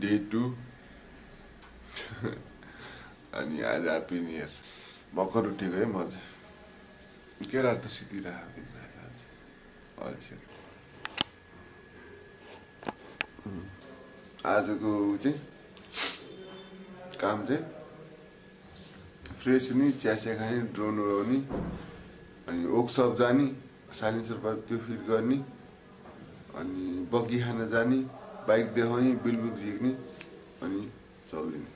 day 2 अनि आज happy new year भर्खर उठेको है म चाहिँ केटाहरू त सुतिरहेको आजको चाहिँ काम चाहिँ फ्रेस हुने चिया खाने ड्रोन उडाउने अनि वर्कसप जाने साइलेन्सर पाइप त्यो फिट गर्ने अनि बग्गी खान जाने बाइक देखाउने बिलबुक झिक्ने अनि चल्दिने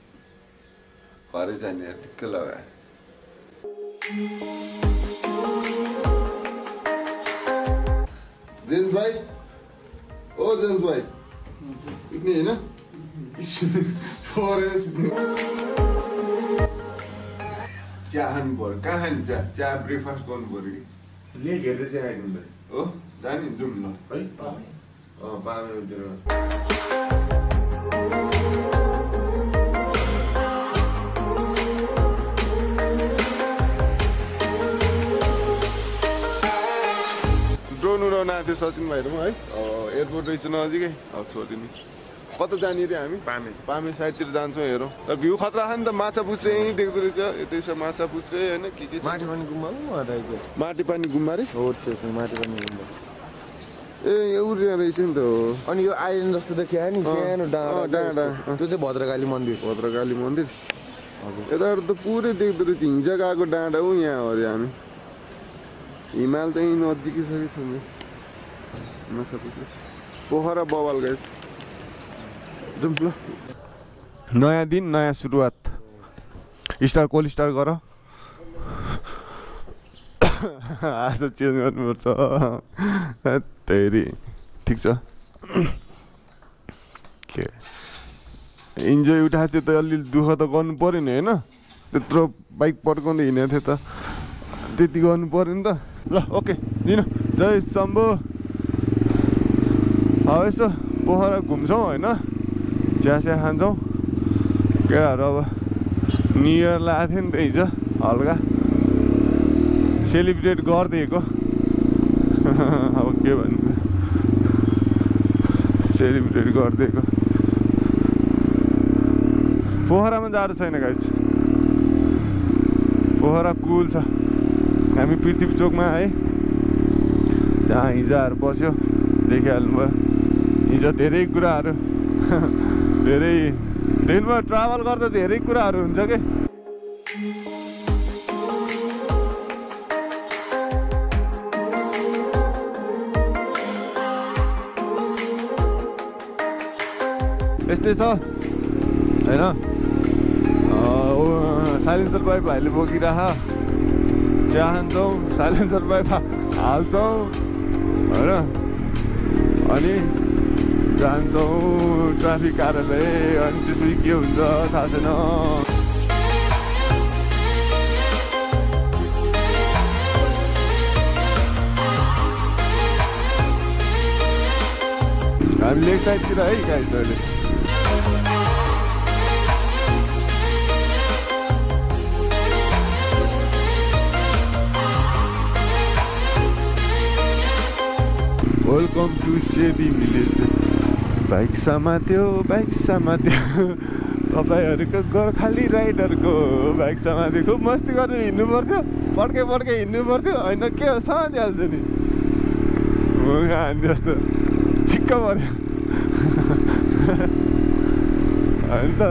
घरै जाने टिक्क लगाए जेम्स भाइ ओ जेम्स भाइ इतनी है ना चिया खानु पर्यो कहाँ खाने चिया ब्रेकफास्ट गर्नु पर्यो कि लेक हेर्दै चिया खाइदिनु हो जाने जाउँ ल है पामेतिर ड्रोन उडाउन आएको थियो सचिन भाइहरूमा है एयरपोर्ट रहेछ नजिकै अब छोडिदिने कता जाने रे हामी पामे साइडतिर जान्छौँ हेरौँ तर भ्यू खतरा छ नि त माछा पुछ्रे देख्दो रहेछ यतै छ माछा पुछ्रे होइन के छ माटीपानी गुम्बा माटीपानी गुम्बा रे हो त्यो माटीपानी गुम्बा ए एउटा रहेछ नि त हो अनि यो आइल्यान्ड जस्तो देखियो नि सानो डाँडा त्यो चाहिँ भद्रकाली मन्दिर हजुर यताबाट त पुरै देख्दो रहेछ हिजो गएको डाँडा हो यहाँ हो अरे हामी हिमाल चाहिँ नजिकै छ नि माछा पुछ्रे पोखरा बवाल गाइस जाउँ ल नयाँ दिन नयाँ सुरुवात स्टार कोल स्टार गर आज चेन्ज गर्नुपर्छ त्यही ठिक छ के इन्जोय उठाएको थियो त अलि दुःख त गर्नु पऱ्यो नि होइन त्यत्रो बाइक पड्काउँदै हिँडेको थियो त त्यति गर्नु पऱ्यो नि त ल ओके दिनु जय शम्भु अब यसो पोखरा घुम्छौँ होइन चिया खान्छौँ केटाहरू अब न्यु इयर लगाएको थियो नि त हिजो हल्का सेलिब्रेट गरिदिएको अब के भन्नु सेलिब्रेट गरिदिएको पोखरामा जाडो छैन गाइस पोखरा कुल छ हामी पृथ्वी चोकमा है जहाँ हिजोहरू बस्यो देखिहाल्नुभयो हिजो धेरै कुराहरू धेरै दिनमा ट्राभल गर्दा धेरै कुराहरू हुन्छ के यस्तै छ होइन साइलेन्सर पाइप भाइले बोकिरह चिया खान्छौँ साइलेन्सर पाइप हाल्छौँ होइन अनि जान्छौँ ट्राफिक कार्यालय अनि त्यसपछि के हुन्छ थाहा छैन हामी लेक साइडतिर है गाइस अहिले वेलकम टु सेदी भिलेज बाइक समात्यो तपाईँहरूको गोर्खाली राइडरको बाइक समात्यो खुब मस्ती गरेर हिँड्नु पर्थ्यो पड्के हिँड्नु पर्थ्यो होइन के हो समातिहाल्छ नि हान्थ्यो जस्तो ठिक्क पऱ्यो होइन त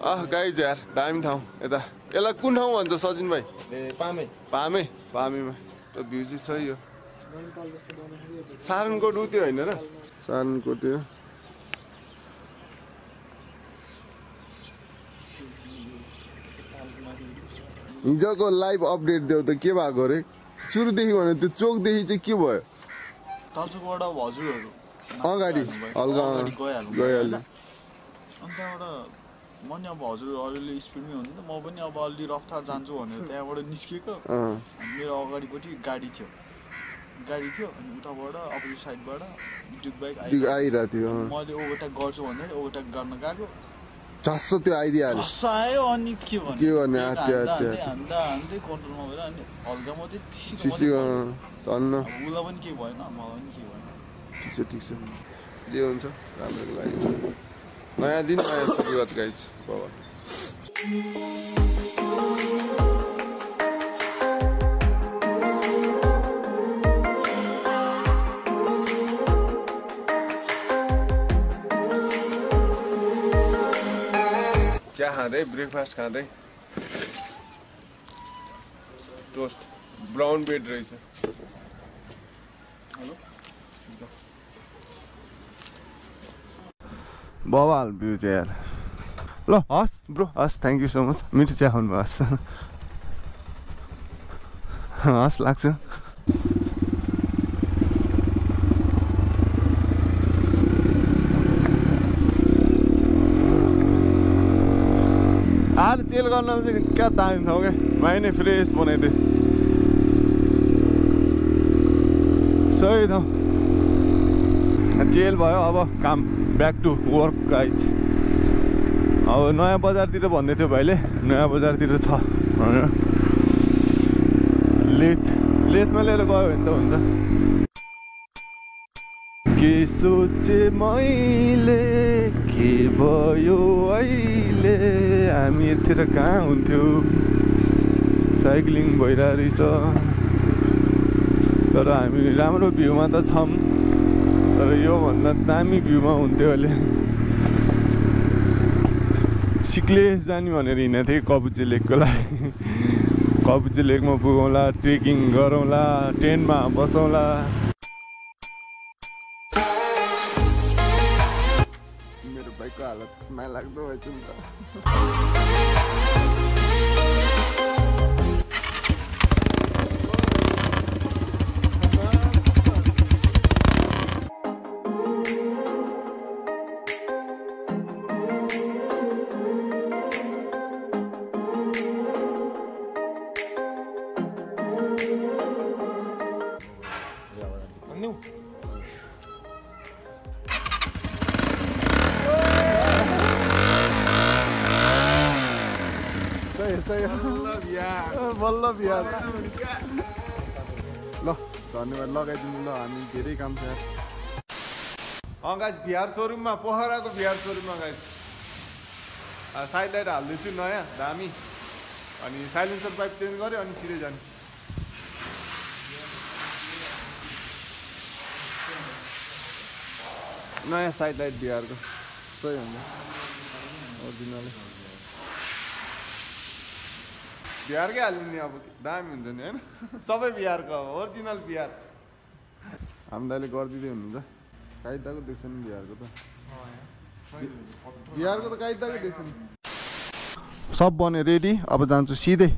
गाइज यार दामी ठाउँ यता यसलाई कुन ठाउँ भन्छ सचिन भाइ पामे पामेमा त भ्यू चाहिँ छ यो सारनकोट उत्यो होइन र सारनकोट यो हिजोको लाइभ अपडेट देऊ त के भएको अरे सुरुदेखि भने त्यो चोकदेखि चाहिँ के भयो तल्सोबाट हजुरहरू अगाडि हल्का गइहाल्यो अनि त्यहाँबाट म नि अब हजुरहरू अरूले स्पिडमै हुनु त म पनि अब अलि रफ्तार जान्छु भनेर त्यहाँबाट निस्किएको मेरो अगाडिपट्टि गाडी थियो अनि उताबाट अपोजिट साइडबाट ड्युक बाइक आइरहेको थियो मैले ओभरटेक गर्छु भनेर ओभरटेक गर्न गएको झस्स त्यो आइदिइहाल्यो झस्स आयो अनि के गर्ने हान्दै कन्ट्रोलमा भएर अनि हल्का मात्रै चिसियो धन्न उसलाई पनि केही भएन मलाई पनि केही भएन ठिक छ जे हुन्छ राम्रो लाग्यो नयाँ दिन नयाँ सुरुवात गाइस बाबा चिया खाँदै ब्रेकफास्ट खाँदै टोस्ट ब्राउन ब्रेड रहेछ बवाल भ्यू चाहिँ यार ल हस् ब्रो हस् थ्याङ्क यू सो मच मिठो चिया खाउनु भयो हस् लाग्छ आज चेल गर्न चाहिँ क्या दामी थियो क्या माइ नै फ्रेस बनाइदिए सही थियो चेल भयो अब काम ब्याक टु वर्क गाइज अब नयाँ बजारतिर भन्दै थियो भाइले नयाँ बजारतिर छ लेसमा लिएर गयो भने त हुन्छ के सोचे मैले के भयो अहिले हामी यतिर कहाँ हुन्थ्यो साइक्लिङ भइरहेको रहेछ तर हामी राम्रो भ्यूमा त छौँ तर योभन्दा दामी भ्यूमा हुन्थ्यो अहिले सिक्लेस जाने भनेर हिँडेको थिएँ कपुचे लेकको लागि कपुचे लेकमा पुगौँला ट्रेकिङ गरौँला टेन्टमा बसौँला मेरो बाइकको हालत माया लाग्दो भएछ नि त बल्ल बिहार ल धन्यवाद लगाइदिनु ल हामी धेरै काम छ गाइस बिहार सोरुममा पोखराको बिहार सोरुममा गाइस साइड लाइट हाल्दैछु नयाँ दामी अनि साइलेन्सर पाइप चेन्ज गऱ्यो अनि सिधै जाने नयाँ साइड लाइट बिहारको सही हुन्छ ओरिजिनल बिहारकै हाल्नु नि अब दामी हुन्छ नि होइन सबै बिहारको अब ओरिजिनल बिहार हाम्रो दाइले गरिदिँदै हुनुहुन्छ काइदाको देख्छ नि बिहारको त बिहारको त काइदाकै देख्छ नि सब बन्यो रेडी अब जान्छु सिधै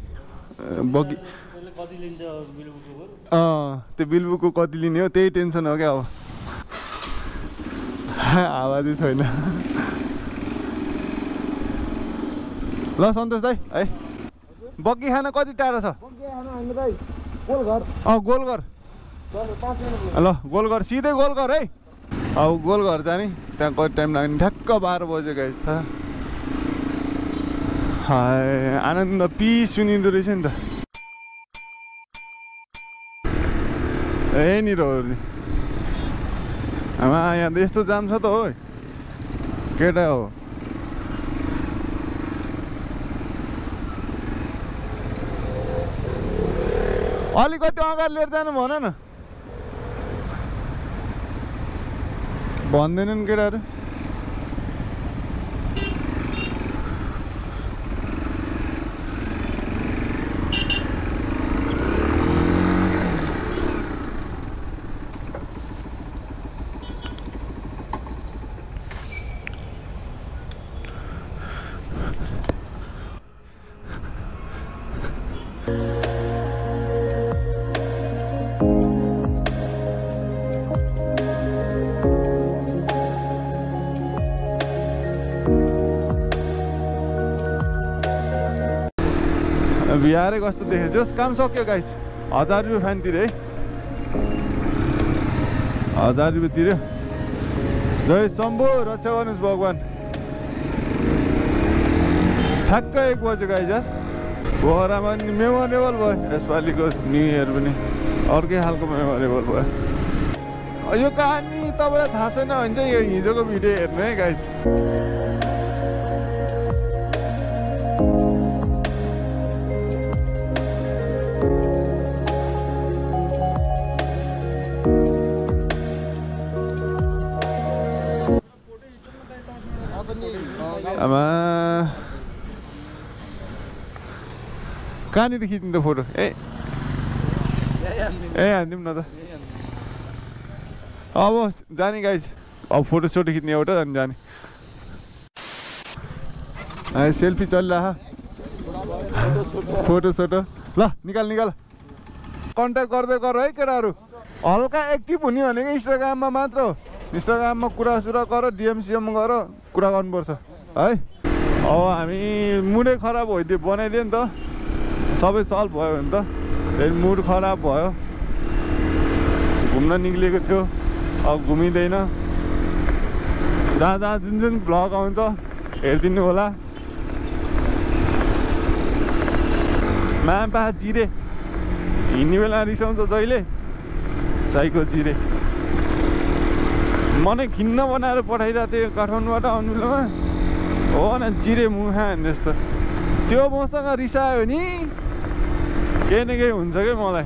बगी त्यो बिलबुकको कति लिने हो त्यही टेन्सन हो क्या अब आवाजै छैन ल सन्तोष दाइ है बग्गी खाना कति टाढा छ गोलघर ल गोलघर सिधै गोलघर है अब गोलघर जाने त्यहाँ कति टाइम लाग्ने ठ्याक्क 12 बजे गएछ त आनन्द पिस सुनिँदो रहेछ नि त यहीँनिर हो नि यहाँ त यस्तो जाम छ त हो केटा हो अलिकति अगाडि लिएर जानु भन न भन्दैनन् केटाहरू बिहारै कस्तो देखेँ जस काम सक्यो गाइस 1000 रुपियाँ फाइन तिरे है 1000 रुपियाँ तिर्यो जय शम्भु रक्षा गर्नुहोस् भगवान ठ्याक्कै 1 बज्यो गाइस यार पोखरामा नि मेमोरेबल भयो यसपालिको न्यु इयर पनि अर्कै खालको मेमोरेबल भयो यो कहानी तपाईँलाई थाहा छैन भने चाहिँ यो हिजोको भिडियो हेर्नु है गाइस आमा कहाँनिर खिच्नु त फोटो ए हानिदिउँ न त अब जाने गाइस अब फोटो सोटो खिच्ने एउटा अनि जाने सेल्फी चलिरह फोटो सोटो ल निकाल कन्ट्याक्ट गर्दै गर है केटाहरू हल्का एक्टिभ हुने भनेको इन्स्टाग्राममा मात्र हो इन्स्टाग्राममा कुरा गर डिएमसिएम गर कुरा गर्नुपर्छ है अब हामी मुडै खराब भइदियो बनाइदियो नि त सबै सल्भ भयो भने त फेरि मुड खराब भयो घुम्न निक्लिएको थियो अब घुमिँदैन जहाँ जुन भ्लग आउँछ हेरिदिनु होला मापा जिरे हिँड्ने बेला रिसाउँछ जहिले साइको जिरे मनै खिन्न बनाएर पठाइरहेको थियो काठमाडौँबाट आउनु बेलामा हो न जिरे मुखा जस्तो त्यो मसँग रिसायो नि केही न केही हुन्छ क्या मलाई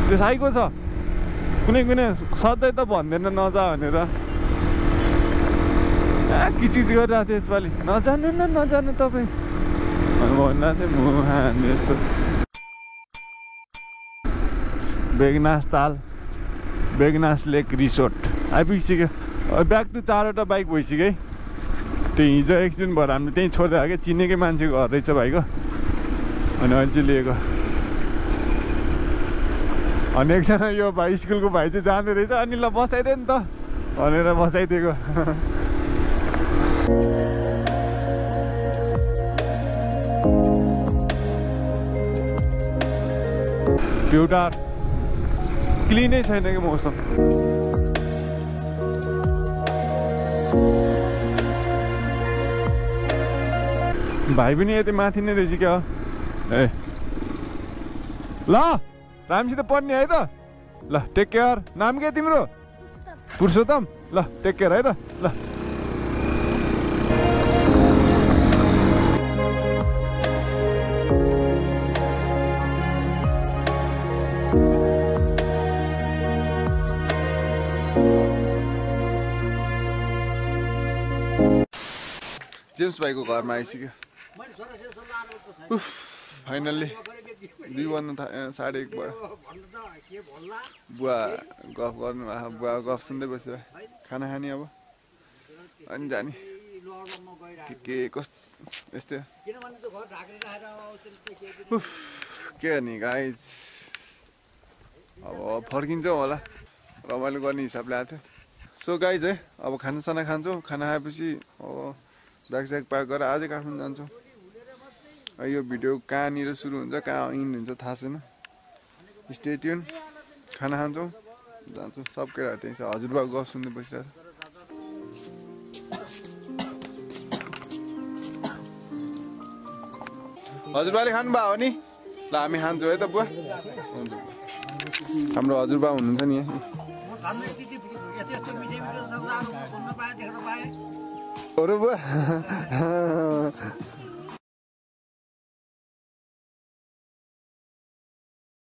त्यो साइको छ कुनै सधैँ त भन्दैन नजा भनेर किचिच गरिरहेको थियो यसपालि नजानु तपाईँ भन्दा चाहिँ मुखा जस्तो बेगनास लेक रिसोर्ट आइपुगिसक्यो ब्याक टु 4वटा बाइक भइसक्यो है त्यो हिजो एक्सिडेन्ट भएर हामीले त्यहीँ छोडिदिएको क्या चिनेकै मान्छेको घर रहेछ भाइको अनि अहिले चाहिँ लिएको अनि एकजना यो भाइ स्कुलको भाइ चाहिँ जाँदो रहेछ अनि ल बसाइदियो नि त भनेर बसाइदिएको प्युटार क्लिनै छैन कि मौसम भाइ पनि यति माथि नै रहेछ क्या ए ल राम्रोसित पढ्ने है त ल टेक केयर नाम के तिम्रो पुरुषोत्तम ल टेक केयर है त ल जेम्स भाइको घरमा आइसक्यो फाइनल्ली 2 बज्न 1:30 भयो बुवा गफ गर्नु बुवा गफ सुन्दै बस्यो खाना खाने अब अनि जाने के कस्तो यस्तै के गर्ने गाइस अब फर्किन्छौँ होला रमाइलो गर्ने हिसाबले आएको थियो सो गाइज है अब खानासाना खान्छौँ खाना खाएपछि अब ब्याग प्याक गरेर आजै काठमाडौँ जान्छौँ यो भिडियो कहाँनिर सुरु हुन्छ कहाँ इन्ड हुन्छ थाहा छैन स्टे ट्युन खाना खान्छौँ जान्छौँ सब केटाहरू त्यही छ हजुरबाको गफ सुन्दै बसिरहेको छ हजुरबाले खानुभयो हो नि ल हामी खान्छौँ है त बुवा हुन्छ हाम्रो हजुरबा हुनुहुन्छ नि अरू बुवा